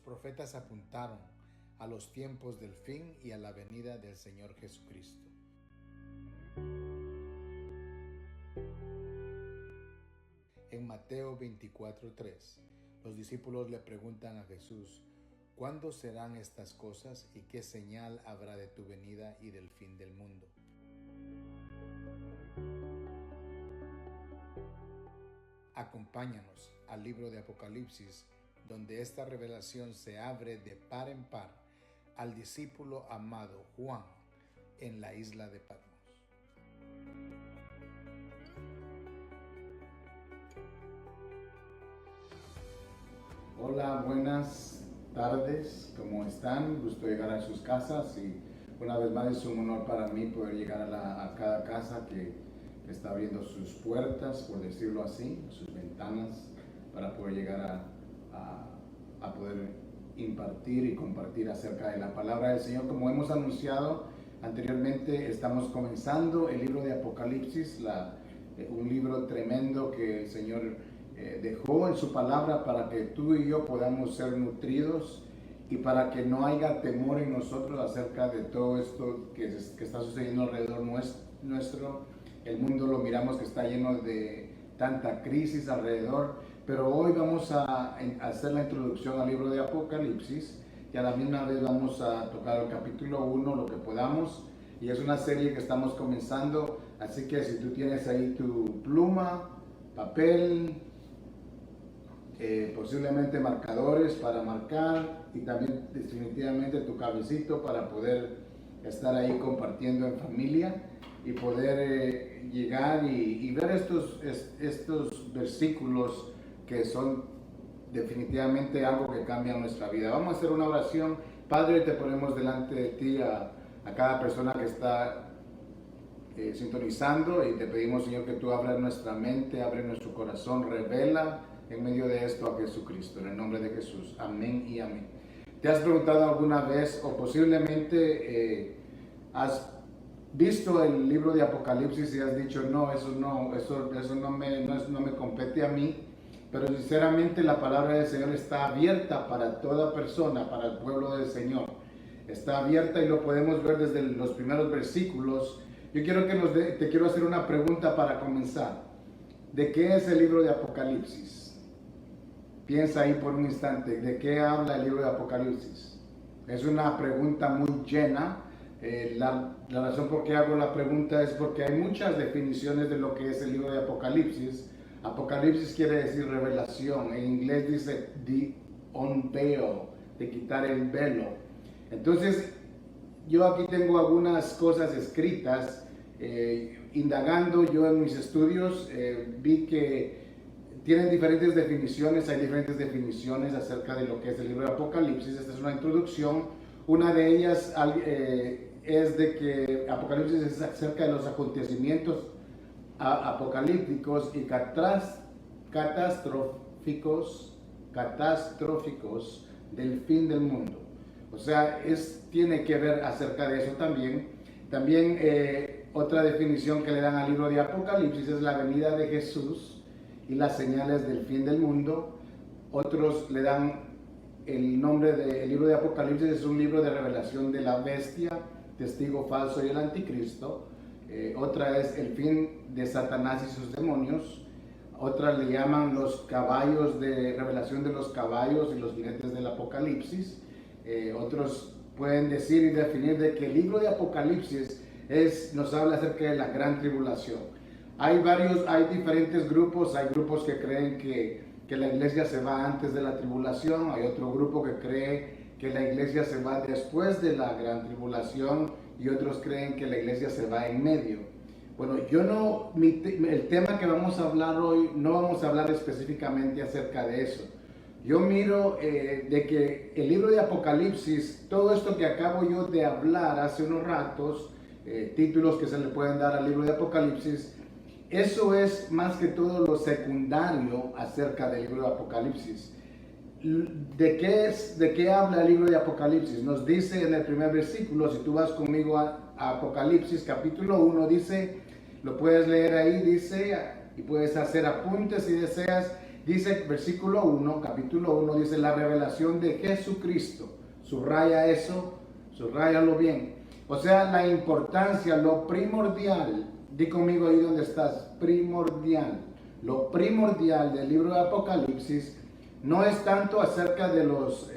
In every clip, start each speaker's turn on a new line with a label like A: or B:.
A: profetas apuntaron a los tiempos del fin y a la venida del Señor Jesucristo. En Mateo 24:3, los discípulos le preguntan a Jesús: ¿cuándo serán estas cosas y qué señal habrá de tu venida y del fin del mundo? Acompáñanos al libro de Apocalipsis, donde esta revelación se abre de par en par al discípulo amado Juan en la isla de Patmos. Hola, buenas tardes, ¿cómo están? Gusto llegar a sus casas y una vez más es un honor para mí poder llegar a cada casa que está abriendo sus puertas, por decirlo así, sus ventanas, para poder llegar a poder impartir y compartir acerca de la palabra del Señor. Como hemos anunciado anteriormente, estamos comenzando el libro de Apocalipsis, un libro tremendo que el Señor dejó en su palabra para que tú y yo podamos ser nutridos y para que no haya temor en nosotros acerca de todo esto que está sucediendo alrededor nuestro. El mundo lo miramos que está lleno de tanta crisis alrededor, pero hoy vamos a hacer la introducción al libro de Apocalipsis y a la misma vez vamos a tocar el capítulo 1, lo que podamos, y es una serie que estamos comenzando, así que si tú tienes ahí tu pluma, papel, posiblemente marcadores para marcar y también definitivamente tu cabecito para poder estar ahí compartiendo en familia y poder llegar y ver estos versículos que son definitivamente algo que cambia nuestra vida. Vamos a hacer una oración. Padre, te ponemos delante de ti a cada persona que está sintonizando y te pedimos, Señor, que tú abras nuestra mente, abre nuestro corazón, revela en medio de esto a Jesucristo, en el nombre de Jesús. Amén y amén. ¿Te has preguntado alguna vez o posiblemente has visto el libro de Apocalipsis y has dicho, no, eso no me compete a mí? Pero sinceramente la palabra del Señor está abierta para toda persona, para el pueblo del Señor. Está abierta y lo podemos ver desde los primeros versículos. Yo quiero te quiero hacer una pregunta para comenzar. ¿De qué es el libro de Apocalipsis? Piensa ahí por un instante, ¿de qué habla el libro de Apocalipsis? Es una pregunta muy llena. La razón por qué hago la pregunta es porque hay muchas definiciones de lo que es el libro de Apocalipsis. Apocalipsis quiere decir revelación. En inglés dice the unveil, de quitar el velo. Entonces, yo aquí tengo algunas cosas escritas. Indagando yo en mis estudios, vi que tienen diferentes definiciones. Hay diferentes definiciones acerca de lo que es el libro de Apocalipsis. Esta es una introducción. Una de ellas es de que Apocalipsis es acerca de los acontecimientos apocalípticos y catastróficos del fin del mundo. O sea, tiene que ver acerca de eso también. También otra definición que le dan al libro de Apocalipsis es la venida de Jesús y las señales del fin del mundo. Otros le dan el nombre del libro de Apocalipsis, es un libro de revelación de la bestia, testigo falso y el anticristo. Otra es el fin de Satanás y sus demonios. Otra le llaman los caballos, de revelación de los caballos y los jinetes del Apocalipsis. Otros pueden decir y definir de que el libro de Apocalipsis nos habla acerca de la gran tribulación. Hay diferentes grupos. Hay grupos que creen que la iglesia se va antes de la tribulación. Hay otro grupo que cree que la iglesia se va después de la gran tribulación y otros creen que la iglesia se va en medio. Bueno, el tema que vamos a hablar hoy, no vamos a hablar específicamente acerca de eso. Yo miro de que el libro de Apocalipsis, todo esto que acabo yo de hablar hace unos ratos, títulos que se le pueden dar al libro de Apocalipsis, eso es más que todo lo secundario acerca del libro de Apocalipsis. ¿De qué habla el libro de Apocalipsis? Nos dice en el primer versículo, si tú vas conmigo a Apocalipsis capítulo 1, dice, lo puedes leer ahí, dice, y puedes hacer apuntes si deseas. dice versículo 1, capítulo 1, dice la revelación de Jesucristo. Subraya eso, subrayalo bien. O sea, la importancia, lo primordial, di conmigo ahí donde estás, primordial. Lo primordial del libro de Apocalipsis no es tanto acerca de los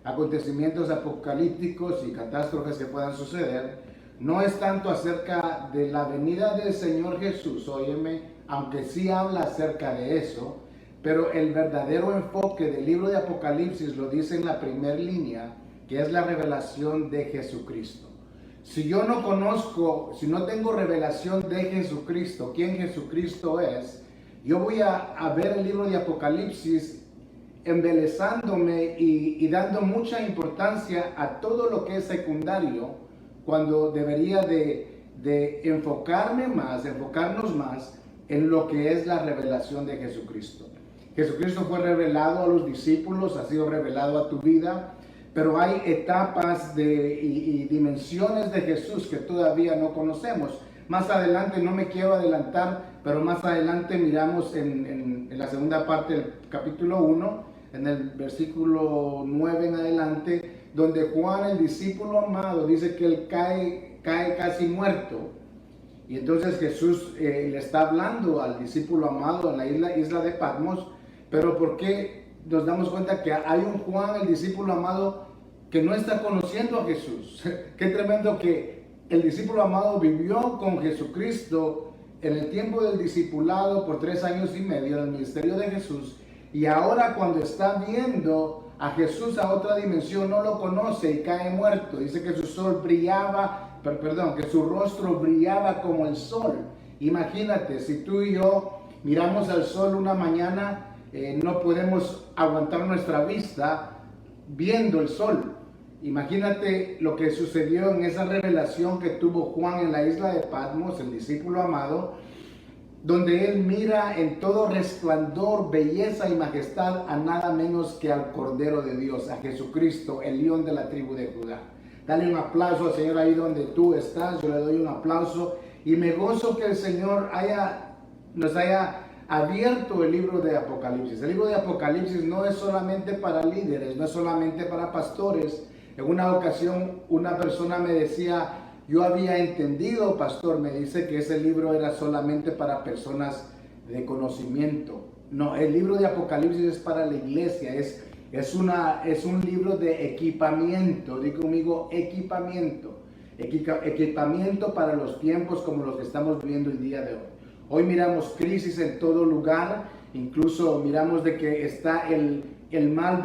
A: acontecimientos apocalípticos y catástrofes que puedan suceder, no es tanto acerca de la venida del Señor Jesús, óyeme, aunque sí habla acerca de eso, pero el verdadero enfoque del libro de Apocalipsis lo dice en la primera línea, que es la revelación de Jesucristo. Si yo no conozco, si no tengo revelación de Jesucristo, quién Jesucristo es, yo voy a ver el libro de Apocalipsis embelezándome y dando mucha importancia a todo lo que es secundario, cuando debería de enfocarnos más en lo que es la revelación de Jesucristo. Jesucristo fue revelado a los discípulos, ha sido revelado a tu vida, pero hay etapas y dimensiones de Jesús que todavía no conocemos. Más adelante, no me quiero adelantar, pero más adelante miramos en la segunda parte del capítulo 1, en el versículo 9 en adelante, donde Juan, el discípulo amado, dice que él cae casi muerto. Y entonces Jesús le está hablando al discípulo amado en la isla de Patmos, pero ¿por qué nos damos cuenta que hay un Juan, el discípulo amado, que no está conociendo a Jesús? Qué tremendo que el discípulo amado vivió con Jesucristo en el tiempo del discipulado por 3 años y medio en el ministerio de Jesús, y ahora cuando está viendo a Jesús a otra dimensión no lo conoce y cae muerto. Dice que su sol brillaba, que su rostro brillaba como el sol. Imagínate, si tú y yo miramos al sol una mañana, no podemos aguantar nuestra vista viendo el sol. Imagínate lo que sucedió en esa revelación que tuvo Juan en la isla de Patmos, el discípulo amado, donde él mira en todo resplandor, belleza y majestad a nada menos que al Cordero de Dios, a Jesucristo, el león de la tribu de Judá. Dale un aplauso al Señor ahí donde tú estás, yo le doy un aplauso y me gozo que el Señor nos haya abierto el libro de Apocalipsis. El libro de Apocalipsis no es solamente para líderes, no es solamente para pastores. En una ocasión una persona me decía, yo había entendido, pastor, me dice que ese libro era solamente para personas de conocimiento. No, el libro de Apocalipsis es para la iglesia, es un libro de equipamiento. Digo conmigo, equipamiento. Equipamiento para los tiempos como los que estamos viviendo el día de hoy. Hoy miramos crisis en todo lugar, incluso miramos de que está el mal,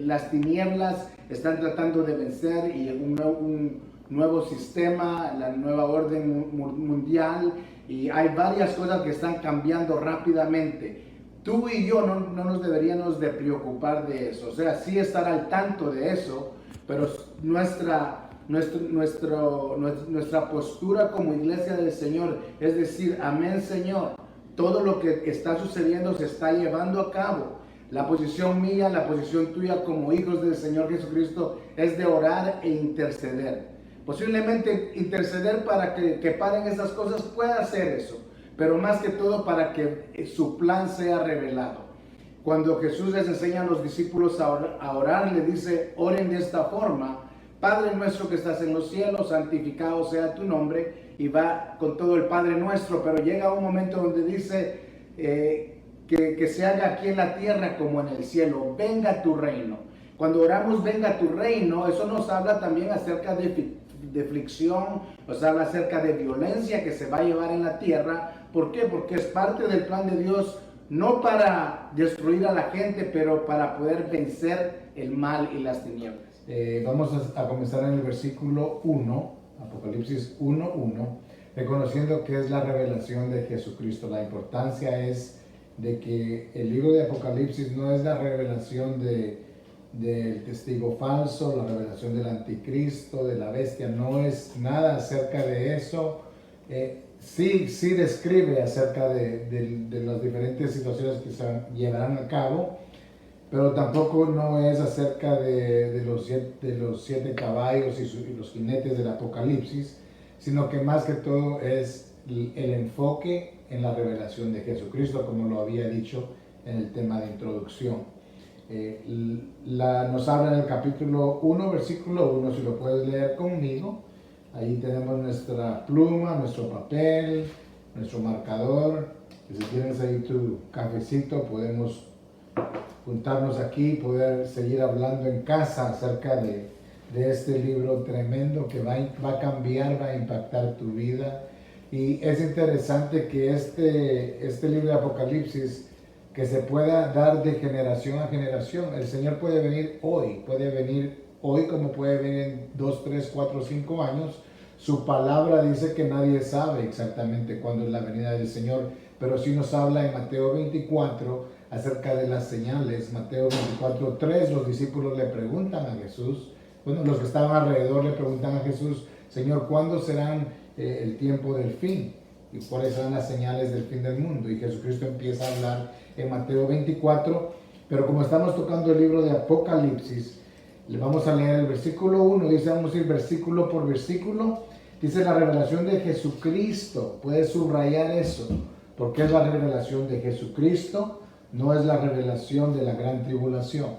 A: las tinieblas están tratando de vencer y un nuevo sistema, la nueva orden mundial, y hay varias cosas que están cambiando rápidamente. Tú y yo no nos deberíamos de preocupar de eso, o sea, sí estar al tanto de eso, pero nuestra postura como iglesia del Señor es decir, amén Señor, todo lo que está sucediendo se está llevando a cabo. La posición mía, la posición tuya como hijos del Señor Jesucristo es de orar e interceder. Posiblemente interceder para que paren esas cosas, puede hacer eso, pero más que todo para que su plan sea revelado. Cuando Jesús les enseña a los discípulos a orar, le dice, oren de esta forma: Padre nuestro que estás en los cielos, santificado sea tu nombre, y va con todo el Padre nuestro, pero llega un momento donde dice que se haga aquí en la tierra como en el cielo, venga tu reino. Cuando oramos venga tu reino, eso nos habla también acerca de aflicción, nos habla acerca de violencia que se va a llevar en la tierra. ¿Por qué? Porque es parte del plan de Dios, no para destruir a la gente, pero para poder vencer el mal y las tinieblas. Vamos a comenzar en el versículo 1, Apocalipsis 1:1, reconociendo que es la revelación de Jesucristo. La importancia es de que el libro de Apocalipsis no es la revelación del testigo falso, la revelación del anticristo, de la bestia, no es nada acerca de eso. Sí describe acerca de las diferentes situaciones que se llevarán a cabo, pero tampoco no es acerca de los 7 caballos y los jinetes del Apocalipsis, sino que más que todo es el enfoque en la revelación de Jesucristo, como lo había dicho en el tema de introducción. Nos habla en el capítulo 1, versículo 1, si lo puedes leer conmigo. Ahí tenemos nuestra pluma, nuestro papel, nuestro marcador. Y si tienes ahí tu cafecito, podemos juntarnos aquí, poder seguir hablando en casa acerca de este libro tremendo que va a cambiar, va a impactar tu vida. Y es interesante que este libro de Apocalipsis, que se pueda dar de generación a generación. El Señor puede venir hoy como puede venir en 2, 3, 4, 5 años. Su palabra dice que nadie sabe exactamente cuándo es la venida del Señor, pero sí nos habla en Mateo 24 acerca de las señales. Mateo 24, 3, los discípulos le preguntan a Jesús, bueno, los que estaban alrededor le preguntan a Jesús, Señor, ¿cuándo serán el tiempo del fin? ¿Y cuáles serán las señales del fin del mundo? Y Jesucristo empieza a hablar en Mateo 24, pero como estamos tocando el libro de Apocalipsis, le vamos a leer el versículo 1, dice, vamos a ir versículo por versículo, dice la revelación de Jesucristo, puedes subrayar eso, porque es la revelación de Jesucristo, no es la revelación de la gran tribulación,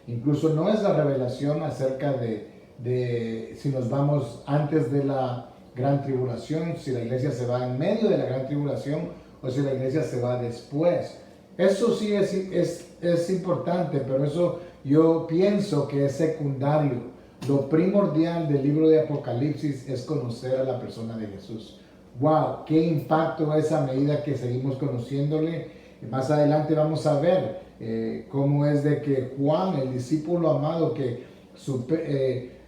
A: incluso no es la revelación acerca de si nos vamos antes de la gran tribulación, si la iglesia se va en medio de la gran tribulación o si la iglesia se va después. Eso sí es importante, pero eso yo pienso que es secundario. Lo primordial del libro de Apocalipsis es conocer a la persona de Jesús. ¡Wow! ¡Qué impacto es a medida que seguimos conociéndole! Más adelante vamos a ver cómo es de que Juan, el discípulo amado, que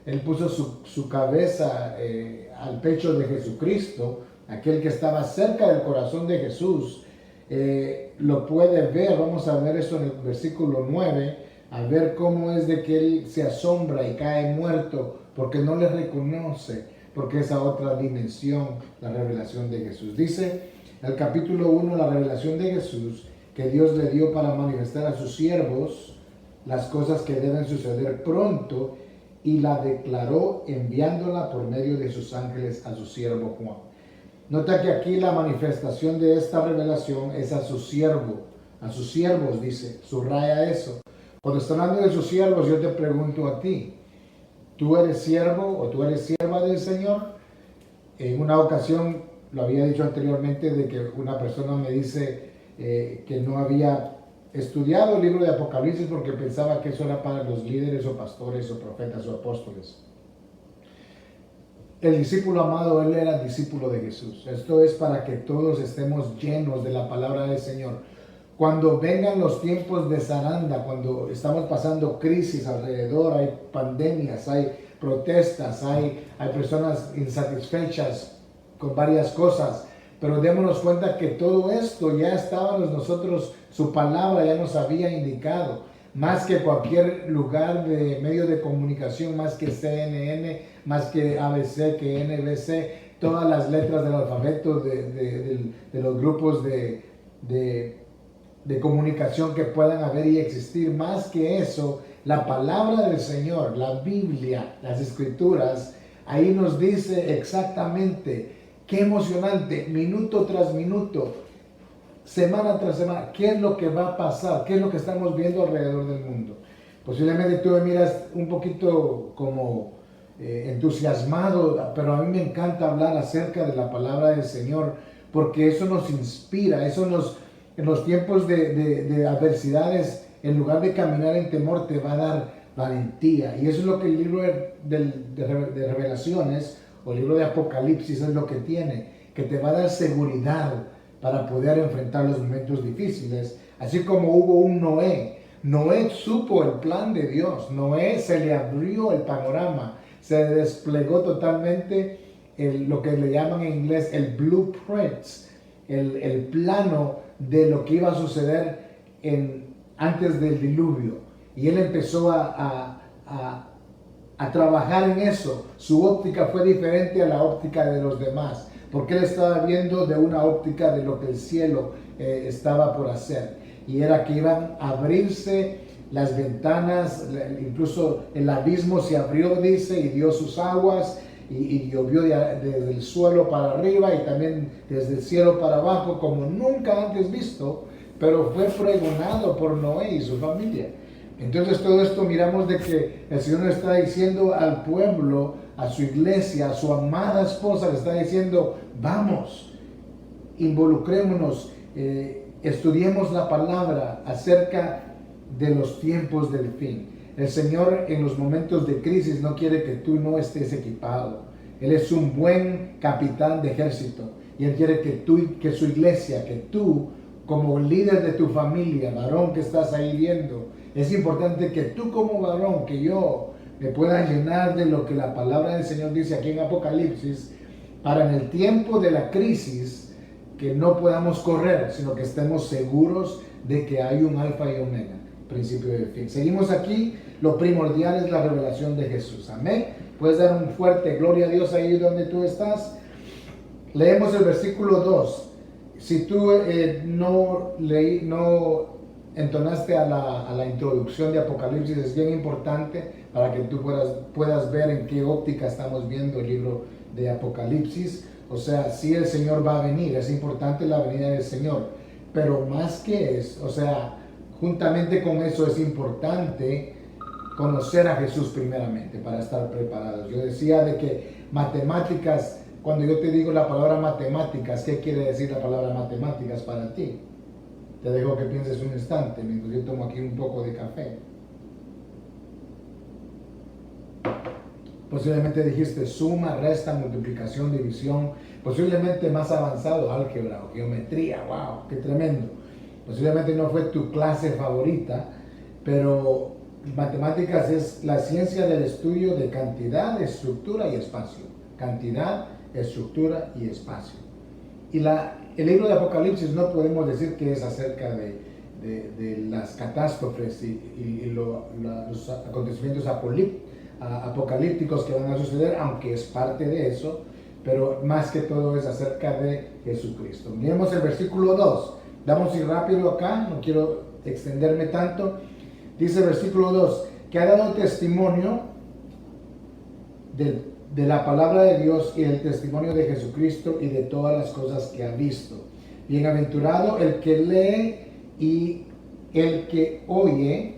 A: él puso su cabeza al pecho de Jesucristo, aquel que estaba cerca del corazón de Jesús, lo puede ver. Vamos a ver eso en el versículo 9, a ver cómo es de que él se asombra y cae muerto porque no le reconoce, porque esa otra dimensión, la revelación de Jesús. Dice el capítulo 1, la revelación de Jesús, que Dios le dio para manifestar a sus siervos las cosas que deben suceder pronto, y la declaró enviándola por medio de sus ángeles a su siervo Juan. Nota que aquí la manifestación de esta revelación es a su siervo, a sus siervos, dice, subraya eso. Cuando está hablando de sus siervos, yo te pregunto a ti, ¿tú eres siervo o tú eres sierva del Señor? En una ocasión, lo había dicho anteriormente, de que una persona me dice que no había estudiado el libro de Apocalipsis porque pensaba que eso era para los líderes o pastores o profetas o apóstoles. El discípulo amado, él era discípulo de Jesús. Esto es para que todos estemos llenos de la palabra del Señor. Cuando vengan los tiempos de zaranda, cuando estamos pasando crisis alrededor, hay pandemias, hay protestas, hay personas insatisfechas con varias cosas, pero démonos cuenta que todo esto ya estaba en nosotros, su palabra ya nos había indicado, más que cualquier lugar de medio de comunicación, más que CNN, más que ABC, que NBC, todas las letras del alfabeto de los grupos de comunicación que puedan haber y existir. Más que eso, la palabra del Señor, la Biblia, las Escrituras, ahí nos dice exactamente. Qué emocionante, minuto tras minuto, semana tras semana, qué es lo que va a pasar, qué es lo que estamos viendo alrededor del mundo. Posiblemente tú me miras un poquito como entusiasmado, pero a mí me encanta hablar acerca de la palabra del Señor, porque eso nos inspira, eso en los tiempos de adversidades, en lugar de caminar en temor, te va a dar valentía. Y eso es lo que el libro de Revelaciones, o el libro de Apocalipsis, es lo que tiene, que te va a dar seguridad para poder enfrentar los momentos difíciles. Así como hubo un Noé. Noé supo el plan de Dios. Noé se le abrió el panorama. Se desplegó totalmente lo que le llaman en inglés el blueprint, el plano de lo que iba a suceder antes del diluvio. Y él empezó a trabajar en eso. Su óptica fue diferente a la óptica de los demás, porque él estaba viendo de una óptica de lo que el cielo estaba por hacer, y era que iban a abrirse las ventanas, incluso el abismo se abrió, dice, y dio sus aguas, y llovió desde el suelo para arriba y también desde el cielo para abajo, como nunca antes visto. pero fue pregonado por Noé y su familia. Entonces todo esto miramos de que el Señor le está diciendo al pueblo, a su iglesia, a su amada esposa, le está diciendo, vamos, involucrémonos, estudiemos la palabra acerca de los tiempos del fin. El Señor en los momentos de crisis no quiere que tú no estés equipado. Él es un buen capitán de ejército y Él quiere que su iglesia, que tú como líder de tu familia, varón que estás ahí viendo, es importante que tú como varón, que yo me pueda llenar de lo que la palabra del Señor dice aquí en Apocalipsis, para en el tiempo de la crisis que no podamos correr, sino que estemos seguros de que hay un alfa y omega, principio y fin. Seguimos aquí, lo primordial es la revelación de Jesús. Amén. Puedes dar un fuerte gloria a Dios ahí donde tú estás. Leemos el versículo 2. Si tú no entonaste a la introducción de Apocalipsis, es bien importante para que tú puedas ver en qué óptica estamos viendo el libro de Apocalipsis. O sea, si el Señor va a venir, es importante la venida del Señor, pero más que eso, o sea, juntamente con eso es importante conocer a Jesús primeramente para estar preparados. Yo decía de que matemáticas, cuando yo te digo la palabra matemáticas, ¿qué quiere decir la palabra matemáticas para ti? Te dejo que pienses un instante mientras yo tomo aquí un poco de café. Posiblemente dijiste suma, resta, multiplicación, división, posiblemente más avanzado, álgebra o geometría, wow, qué tremendo. Posiblemente no fue tu clase favorita, pero matemáticas es la ciencia del estudio de cantidad, estructura y espacio. Cantidad, estructura y espacio. Y el libro de Apocalipsis no podemos decir que es acerca de las catástrofes y los acontecimientos apocalípticos que van a suceder, aunque es parte de eso, pero más que todo es acerca de Jesucristo. Miremos el versículo 2. Vamos a ir rápido acá, no quiero extenderme tanto. Dice el versículo 2, que ha dado testimonio de la palabra de Dios y el testimonio de Jesucristo y de todas las cosas que ha visto. Bienaventurado el que lee y el que oye,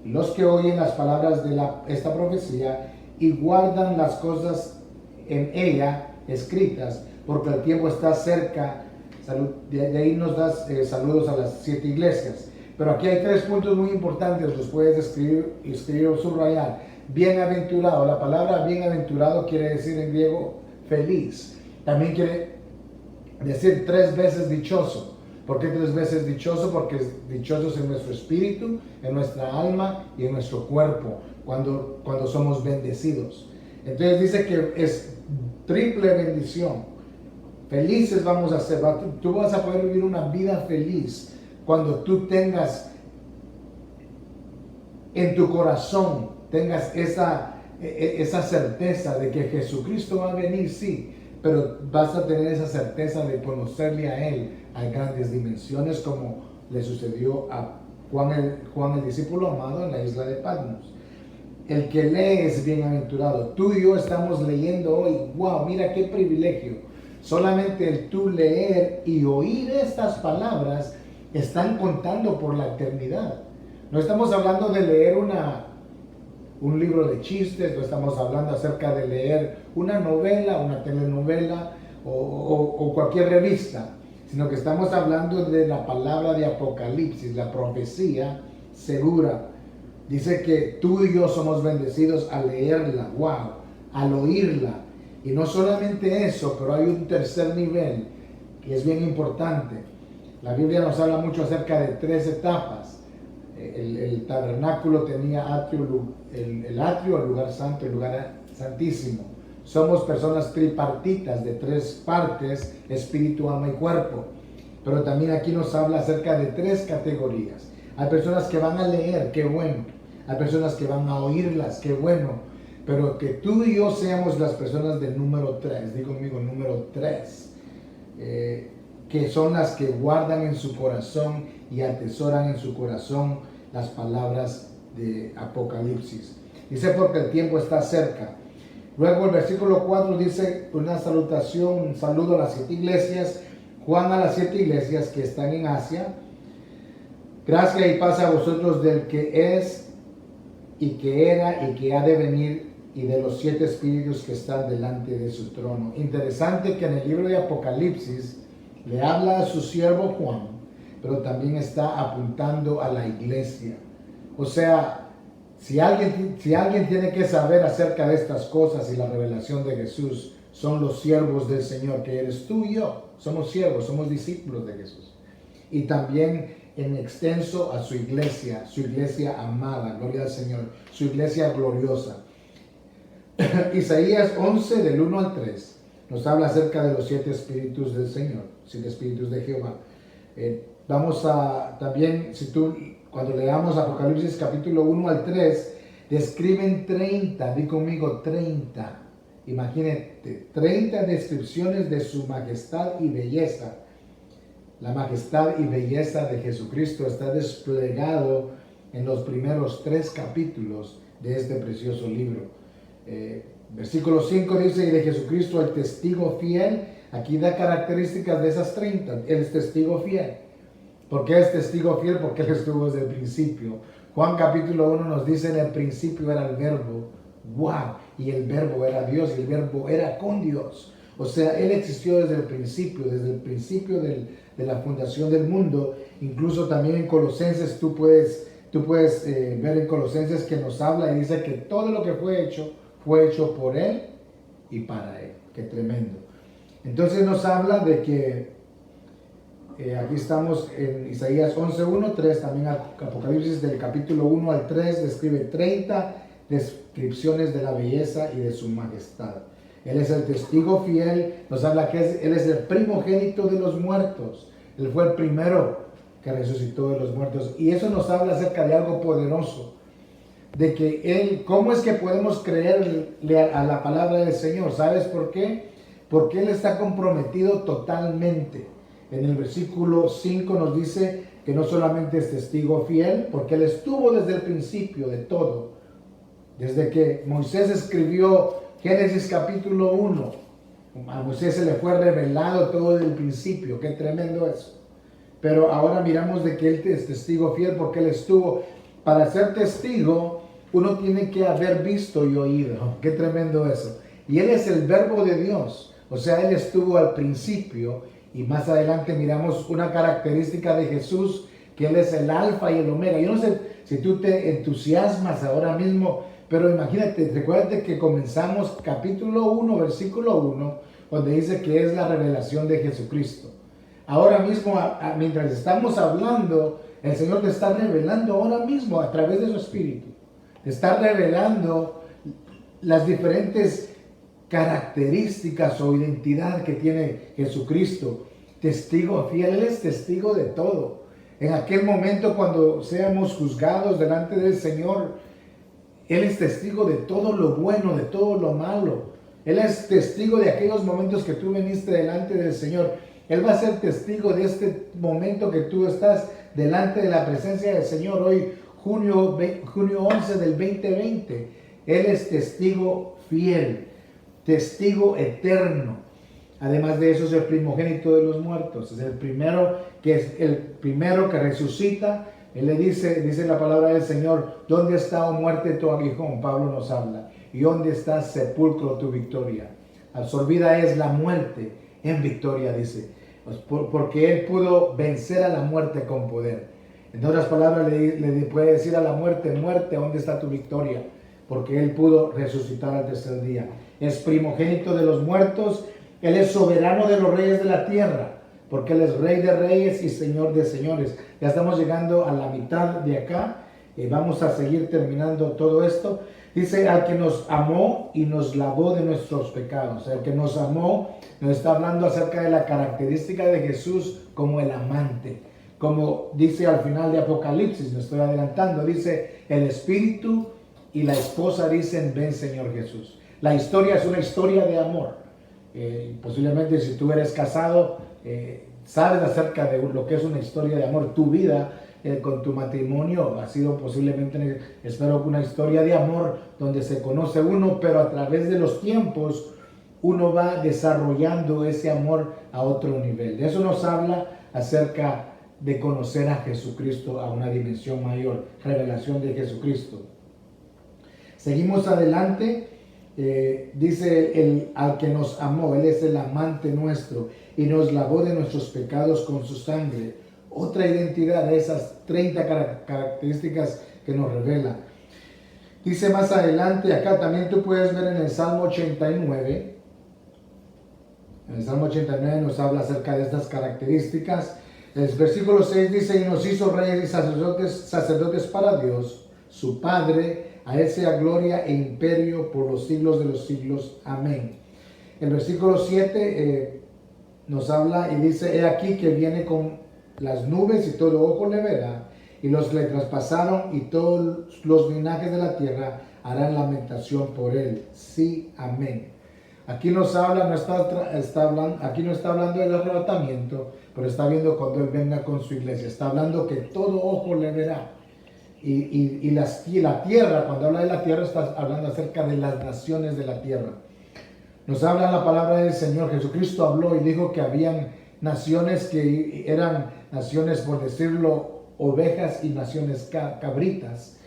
A: los que oyen las palabras de esta profecía y guardan las cosas en ella escritas, porque el tiempo está cerca. De ahí nos das saludos a las 7 iglesias. Pero aquí hay 3 puntos muy importantes, los puedes escribir o subrayar. Bienaventurado, la palabra bienaventurado quiere decir en griego feliz. También quiere decir 3 veces dichoso. ¿Por qué 3 veces dichoso? Porque dichosos en nuestro espíritu, en nuestra alma y en nuestro cuerpo, cuando somos bendecidos. Entonces dice que es triple bendición. Felices vamos a ser. Tú vas a poder vivir una vida feliz cuando tú tengas en tu corazón, tengas esa certeza de que Jesucristo va a venir, sí, pero vas a tener esa certeza de conocerle a Él a grandes dimensiones, como le sucedió a Juan el discípulo amado en la isla de Patmos. El que lee es bienaventurado. Tú y yo estamos leyendo hoy. Wow, mira qué privilegio. Solamente el tú leer y oír estas palabras están contando por la eternidad. No estamos hablando de leer un libro de chistes, no estamos hablando acerca de leer una novela, una telenovela o cualquier revista, sino que estamos hablando de la palabra de Apocalipsis, la profecía segura. Dice que tú y yo somos bendecidos al leerla, wow, al oírla. Y no solamente eso, pero hay un tercer nivel que es bien importante. La Biblia nos habla mucho acerca de 3 etapas. El tabernáculo tenía el atrio, el lugar santo, el lugar santísimo. Somos personas tripartitas de 3 partes, espíritu, alma y cuerpo. Pero también aquí nos habla acerca de 3 categorías. Hay personas que van a leer, qué bueno. Hay personas que van a oírlas, qué bueno. Pero que tú y yo seamos las personas del número 3, digo conmigo, número 3, que son las que guardan en su corazón y atesoran en su corazón las palabras de Apocalipsis. Dice, porque el tiempo está cerca. Luego el versículo 4 dice una salutación, un saludo a las 7 iglesias. Juan a las 7 iglesias que están en Asia, Gracia y paz a vosotros del que es y que era y que ha de venir y de los 7 espíritus que están delante de su trono. Interesante que en el libro de Apocalipsis le habla a su siervo Juan, pero también está apuntando a la iglesia. O sea, si alguien tiene que saber acerca de estas cosas y la revelación de Jesús, son los siervos del Señor, que eres tú y yo. Somos siervos, somos discípulos de Jesús. Y también en extenso a su iglesia amada, gloria al Señor, su iglesia gloriosa. Isaías 11, del 1 al 3, nos habla acerca de los 7 espíritus del Señor, 7 espíritus de Jehová. Vamos a también, cuando leamos Apocalipsis capítulo 1 al 3, describen 30, di conmigo 30, imagínate, 30 descripciones de su majestad y belleza. La majestad y belleza de Jesucristo está desplegado en los primeros 3 capítulos de este precioso libro. Versículo 5 dice, y de Jesucristo el testigo fiel. Aquí da características de esas 30. Él es testigo fiel. ¿Por qué es testigo fiel? Porque Él estuvo desde el principio. Juan capítulo 1 nos dice, en el principio era el verbo. ¡Wow! Y el verbo era Dios y el verbo era con Dios. O sea, Él existió desde el principio de la fundación del mundo. Incluso también en Colosenses tú puedes ver en Colosenses que nos habla y dice que todo lo que fue hecho por Él y para Él. ¡Qué tremendo! Entonces nos habla de que aquí estamos en Isaías 11, 1, 3, también Apocalipsis del capítulo 1 al 3 describe 30 descripciones de la belleza y de su majestad. Él es el testigo fiel, nos habla que Él es el primogénito de los muertos. Él fue el primero que resucitó de los muertos. Y eso nos habla acerca de algo poderoso, de que Él, ¿cómo es que podemos creerle a la palabra del Señor? ¿Sabes por qué? Porque Él está comprometido totalmente. En el versículo 5 nos dice que no solamente es testigo fiel, porque Él estuvo desde el principio de todo. Desde que Moisés escribió Génesis capítulo 1, a Moisés se le fue revelado todo desde el principio. Qué tremendo eso. Pero ahora miramos de que Él es testigo fiel porque Él estuvo. Para ser testigo, uno tiene que haber visto y oído. Qué tremendo eso. Y Él es el verbo de Dios. O sea, Él estuvo al principio. Y más adelante miramos una característica de Jesús, que Él es el alfa y el omega. Yo no sé si tú te entusiasmas ahora mismo, pero imagínate, recuérdate que comenzamos capítulo 1, versículo 1, donde dice que es la revelación de Jesucristo. Ahora mismo, mientras estamos hablando, el Señor te está revelando ahora mismo a través de su Espíritu. Te está revelando las diferentes características o identidad que tiene Jesucristo. Testigo fiel, Él es testigo de todo. En aquel momento cuando seamos juzgados delante del Señor, Él es testigo de todo lo bueno, de todo lo malo. Él es testigo de aquellos momentos que tú viniste delante del Señor. Él va a ser testigo de este momento que tú estás delante de la presencia del Señor hoy, junio 11 del 2020. Él es testigo fiel, testigo eterno. Además de eso es el primogénito de los muertos. Es el primero que resucita. Él le dice la palabra del Señor, ¿dónde está, oh muerte, tu aguijón? Pablo nos habla. ¿Y dónde está, sepulcro, tu victoria? Absorbida es la muerte en victoria, dice. Porque Él pudo vencer a la muerte con poder. En otras palabras, le puede decir a la muerte, muerte, ¿dónde está tu victoria? Porque Él pudo resucitar al tercer día. Es primogénito de los muertos. Él es soberano de los reyes de la tierra, porque Él es Rey de reyes y Señor de señores. Ya estamos llegando a la mitad de acá y vamos a seguir terminando todo esto. Dice, al que nos amó y nos lavó de nuestros pecados. El que nos amó nos está hablando acerca de la característica de Jesús como el amante. Como dice al final de Apocalipsis, me estoy adelantando, dice, el Espíritu y la esposa dicen, ven Señor Jesús. La historia es una historia de amor. Posiblemente si tú eres casado, sabes acerca de lo que es una historia de amor. Tu vida con tu matrimonio ha sido posiblemente, espero, una historia de amor donde se conoce uno, pero a través de los tiempos uno va desarrollando ese amor a otro nivel. De eso nos habla acerca de conocer a Jesucristo a una dimensión mayor, revelación de Jesucristo. Seguimos adelante, dice al que nos amó, Él es el amante nuestro y nos lavó de nuestros pecados con su sangre. Otra identidad de esas 30 características que nos revela. Dice más adelante, acá también tú puedes ver en el Salmo 89. En el Salmo 89 nos habla acerca de estas características. El versículo 6 dice, y nos hizo reyes y sacerdotes para Dios, su Padre, a Él sea gloria e imperio por los siglos de los siglos. Amén. El versículo 7 nos habla y dice, he aquí que viene con las nubes y todo ojo le verá, y los que le traspasaron y todos los linajes de la tierra harán lamentación por él. Sí, amén. Aquí nos habla, aquí no está hablando del arrebatamiento, pero está viendo cuando Él venga con su iglesia. Está hablando que todo ojo le verá. Y la tierra, cuando habla de la tierra, está hablando acerca de las naciones de la tierra. Nos habla la palabra del Señor. Jesucristo habló y dijo que habían naciones que eran naciones, por decirlo, ovejas y naciones cabritas.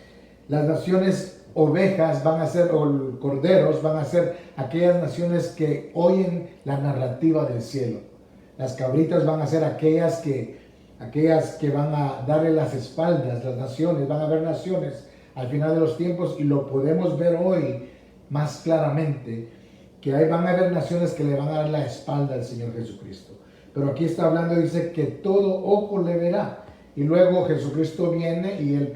A: Las naciones ovejas van a ser, o corderos, van a ser aquellas naciones que oyen la narrativa del cielo. Las cabritas van a ser aquellas que van a darle las espaldas, las naciones, van a haber naciones al final de los tiempos, y lo podemos ver hoy más claramente, que ahí van a haber naciones que le van a dar la espalda al Señor Jesucristo. Pero aquí está hablando, dice que todo ojo le verá. Y luego Jesucristo viene y Él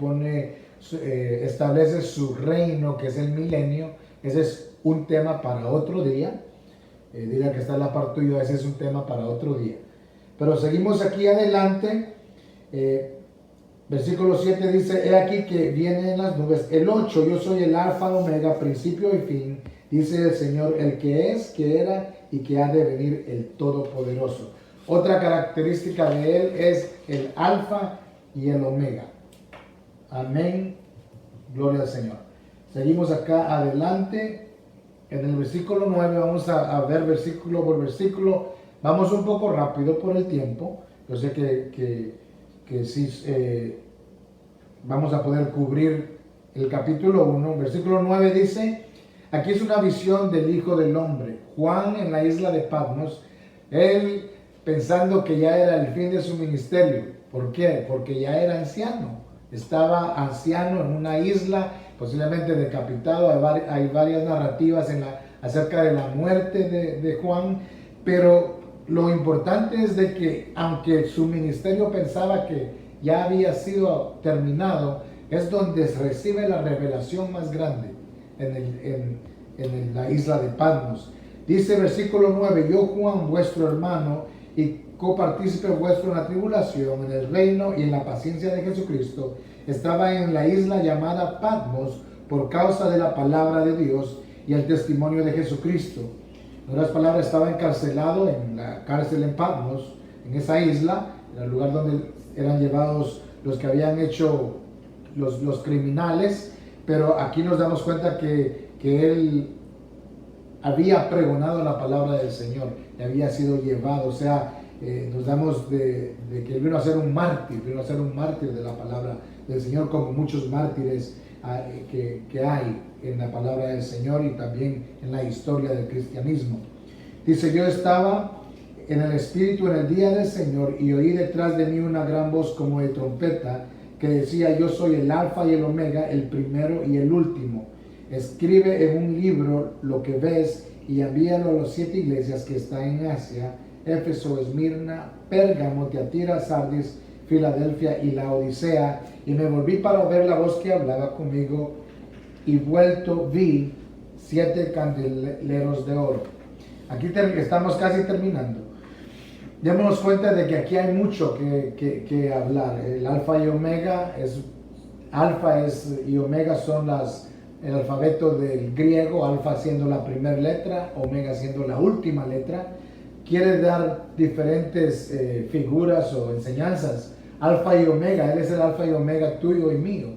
A: establece su reino, que es el milenio. Ese es un tema para otro día. Diga que está en la parte tuya, ese es un tema para otro día. Pero seguimos aquí adelante. Versículo 7 dice, he aquí que viene en las nubes. El 8, yo soy el alfa, omega, principio y fin. Dice el Señor, el que es, que era y que ha de venir, el Todopoderoso. Otra característica de Él es el alfa y el omega. Amén. Gloria al Señor. Seguimos acá adelante. En el versículo 9 vamos a ver versículo por versículo. Vamos un poco rápido por el tiempo. Yo sé que sí vamos a poder cubrir el capítulo 1. Versículo 9 dice, aquí es una visión del Hijo del Hombre. Juan en la isla de Patmos, él pensando que ya era el fin de su ministerio. ¿Por qué? Porque ya era anciano. Estaba anciano en una isla, posiblemente decapitado. Hay varias narrativas acerca de la muerte de Juan, pero lo importante es de que aunque su ministerio pensaba que ya había sido terminado, es donde recibe la revelación más grande en la isla de Patmos. Dice versículo 9, yo Juan, vuestro hermano y copartícipe vuestro en la tribulación, en el reino y en la paciencia de Jesucristo, estaba en la isla llamada Patmos por causa de la palabra de Dios y el testimonio de Jesucristo. En otras palabras, estaba encarcelado en la cárcel en Patmos, en esa isla, en el lugar donde eran llevados los que habían hecho los criminales, pero aquí nos damos cuenta que él había pregonado la palabra del Señor y había sido llevado, o sea, nos damos de que él vino a ser un mártir de la palabra del Señor, como muchos mártires que hay en la palabra del Señor y también en la historia del cristianismo. Dice, yo estaba en el Espíritu en el día del Señor y oí detrás de mí una gran voz como de trompeta que decía, yo soy el alfa y el omega, el primero y el último. Escribe en un libro lo que ves y envíalo a las 7 iglesias que están en Asia, Éfeso, Esmirna, Pérgamo, Tiatira, Sardis, Filadelfia y la Odisea. Y me volví para ver la voz que hablaba conmigo y vuelto vi 7 candeleros de oro. Aquí estamos casi terminando. Démonos cuenta de que aquí hay mucho que hablar. El alfa y omega y omega son el alfabeto del griego, alfa siendo la primera letra, omega siendo la última letra. Quiere dar diferentes figuras o enseñanzas. Alfa y omega, Él es el alfa y omega tuyo y mío.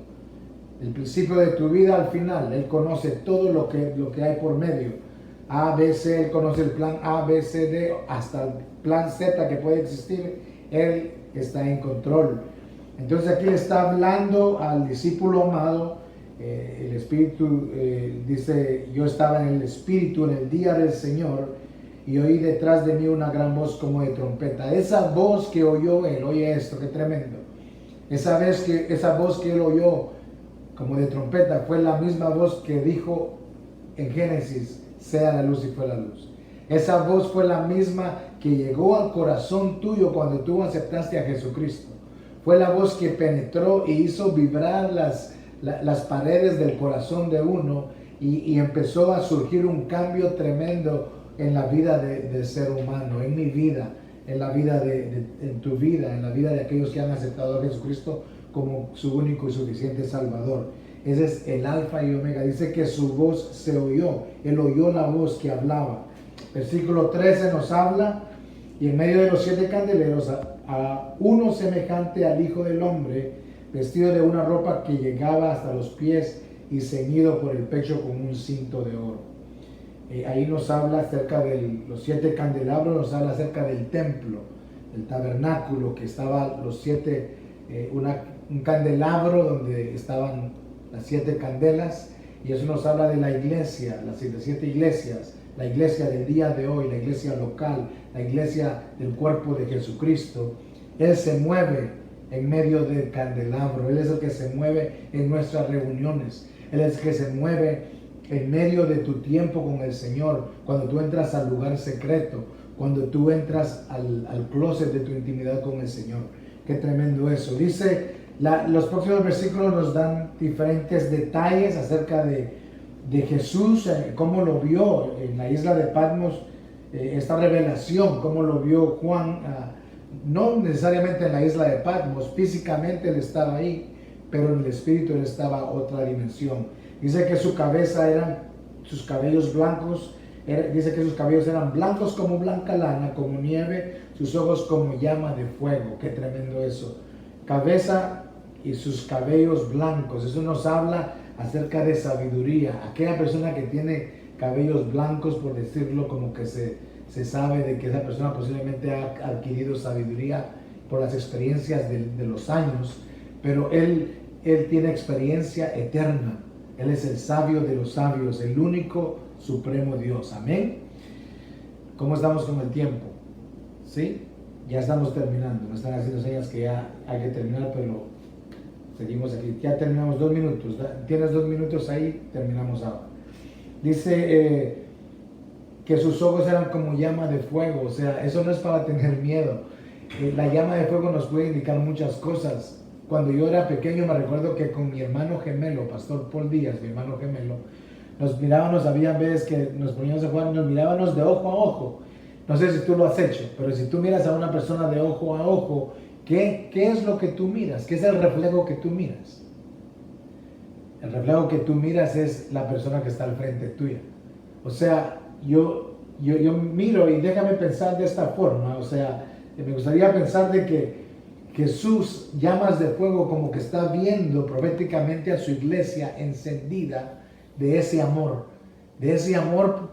A: El principio de tu vida al final. Él conoce todo lo que hay por medio. A, B, C, Él conoce el plan A, B, C, D, hasta el plan Z que puede existir. Él está en control. Entonces aquí le está hablando al discípulo amado. El Espíritu dice, yo estaba en el Espíritu en el día del Señor y oí detrás de mí una gran voz como de trompeta. Esa voz que oyó él, oye esto, qué tremendo. Esa voz que él oyó como de trompeta fue la misma voz que dijo en Génesis, sea la luz y fue la luz. Esa voz fue la misma que llegó al corazón tuyo cuando tú aceptaste a Jesucristo. Fue la voz que penetró y hizo vibrar las paredes del corazón de uno y empezó a surgir un cambio tremendo en la vida del ser humano, en mi vida, en la vida en tu vida, en la vida de aquellos que han aceptado a Jesucristo como su único y suficiente Salvador. Ese es el Alfa y Omega. Dice que su voz se oyó. Él oyó la voz que hablaba. Versículo 13 nos habla, y en medio de los 7 candeleros a uno semejante al Hijo del Hombre, vestido de una ropa que llegaba hasta los pies y ceñido por el pecho con un cinto de oro. Ahí nos habla acerca de los 7 candelabros, nos habla acerca del templo, del tabernáculo, que estaba los 7, un candelabro donde estaban las 7 candelas, y eso nos habla de la iglesia, las 7 iglesias, la iglesia del día de hoy, la iglesia local, la iglesia del cuerpo de Jesucristo. Él se mueve en medio del candelabro, Él es el que se mueve en nuestras reuniones, Él es el que se mueve en medio de tu tiempo con el Señor, cuando tú entras al lugar secreto, cuando tú entras al closet de tu intimidad con el Señor. Qué tremendo eso. Dice, los próximos versículos nos dan diferentes detalles acerca de Jesús, cómo lo vio en la isla de Patmos, esta revelación, cómo lo vio Juan, no necesariamente en la isla de Patmos, físicamente él estaba ahí, pero en el espíritu él estaba a otra dimensión. Dice que su cabeza sus cabellos blancos, dice que sus cabellos eran blancos como blanca lana, como nieve, sus ojos como llama de fuego. Qué tremendo eso. Cabeza y sus cabellos blancos, eso nos habla acerca de sabiduría. Aquella persona que tiene cabellos blancos, por decirlo, como que se sabe de que esa persona posiblemente ha adquirido sabiduría por las experiencias de los años, pero él tiene experiencia eterna. Él es el sabio de los sabios, el único supremo Dios. Amén. ¿Cómo estamos con el tiempo? ¿Sí? Ya estamos terminando. Me están haciendo señas que ya hay que terminar, pero seguimos aquí. Ya terminamos 2 minutos. Tienes 2 minutos ahí, terminamos ahora. Dice que sus ojos eran como llama de fuego. O sea, eso no es para tener miedo. La llama de fuego nos puede indicar muchas cosas. Cuando yo era pequeño me recuerdo que con mi hermano gemelo, Pastor Paul Díaz, mi hermano gemelo, nos mirábamos, había veces que nos poníamos a jugar, nos mirábamos de ojo a ojo. No sé si tú lo has hecho, pero si tú miras a una persona de ojo a ojo, ¿qué es lo que tú miras? ¿Qué es el reflejo que tú miras? El reflejo que tú miras es la persona que está al frente tuya. O sea, yo miro y déjame pensar de esta forma, o sea, me gustaría pensar de que Jesús, llamas de fuego, como que está viendo proféticamente a su iglesia encendida de ese amor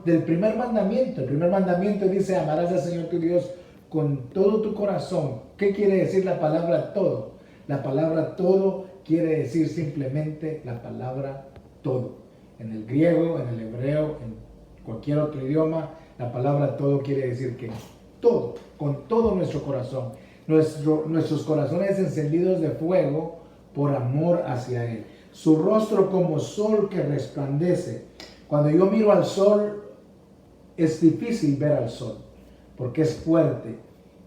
A: del primer mandamiento. El primer mandamiento dice, amarás al Señor tu Dios con todo tu corazón. ¿Qué quiere decir la palabra todo? La palabra todo quiere decir simplemente la palabra todo. En el griego, en el hebreo, en cualquier otro idioma, la palabra todo quiere decir que todo, con todo nuestro corazón. Nuestros corazones encendidos de fuego por amor hacia Él. Su rostro como sol que resplandece. Cuando yo miro al sol, es difícil ver al sol, porque es fuerte.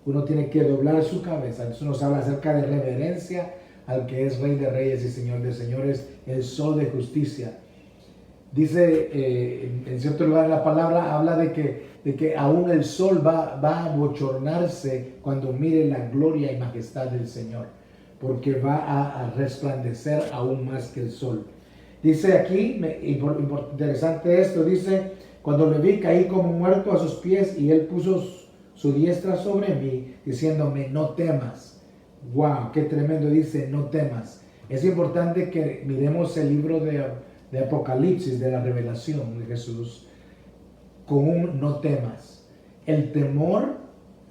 A: Uno tiene que doblar su cabeza. Eso nos habla acerca de reverencia al que es Rey de Reyes y Señor de Señores, el sol de justicia. Dice, en cierto lugar en la palabra, habla de que aún el sol va a bochornarse cuando mire la gloria y majestad del Señor, porque va a resplandecer aún más que el sol. Dice aquí, interesante esto, dice, cuando le vi caí como muerto a sus pies y él puso su diestra sobre mí, diciéndome, no temas. Wow, qué tremendo, dice, no temas. Es importante que miremos el libro de Apocalipsis, de la revelación de Jesús, con un no temas. El temor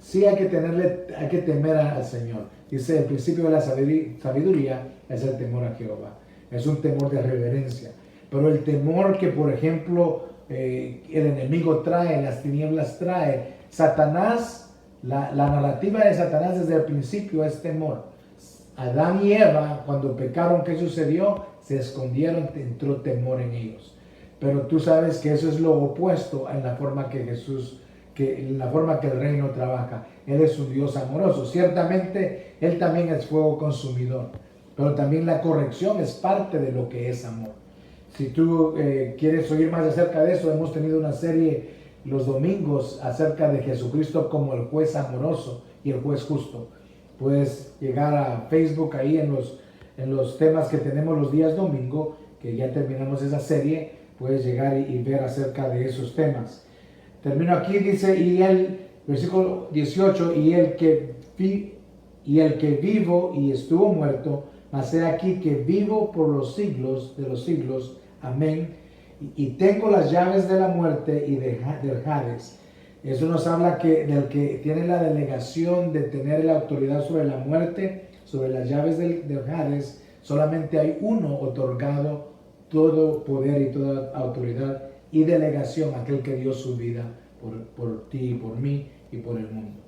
B: sí hay que temer al Señor. Dice, el principio de la sabiduría es el temor a Jehová. Es un temor de reverencia. Pero el temor que, por ejemplo, el enemigo trae, las tinieblas trae, Satanás, la narrativa de Satanás desde el principio es temor. Adán y Eva, cuando pecaron, ¿qué sucedió? Se escondieron, entró temor en ellos. Pero tú sabes que eso es lo opuesto en la forma que en la forma que el reino trabaja. Él es un Dios amoroso. Ciertamente, Él también es fuego consumidor. Pero también la corrección es parte de lo que es amor. Si tú quieres oír más acerca de eso, hemos tenido una serie los domingos acerca de Jesucristo como el juez amoroso y el juez justo. Puedes llegar a Facebook ahí en los temas que tenemos los días domingo, que ya terminamos esa serie, puedes llegar y ver acerca de esos temas. Termino aquí, dice, y el versículo 18, y el que vivo y estuvo muerto, mas he aquí que vivo por los siglos de los siglos, amén, y tengo las llaves de la muerte y del Hades. Eso nos habla del que tiene la delegación de tener la autoridad sobre la muerte, sobre las llaves del Hades. Solamente hay uno otorgado todo poder y toda autoridad y delegación, aquel que dio su vida por ti, por mí y por el mundo.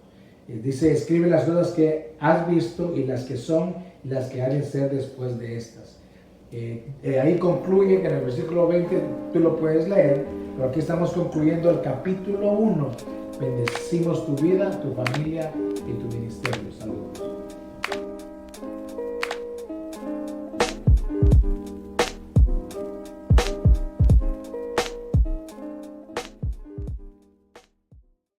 B: Dice, escribe las cosas que has visto y las que son y las que han de ser después de estas. Ahí concluye, que en el versículo 20 tú lo puedes leer, pero aquí estamos concluyendo el capítulo 1. Bendecimos tu vida, tu familia y tu ministerio.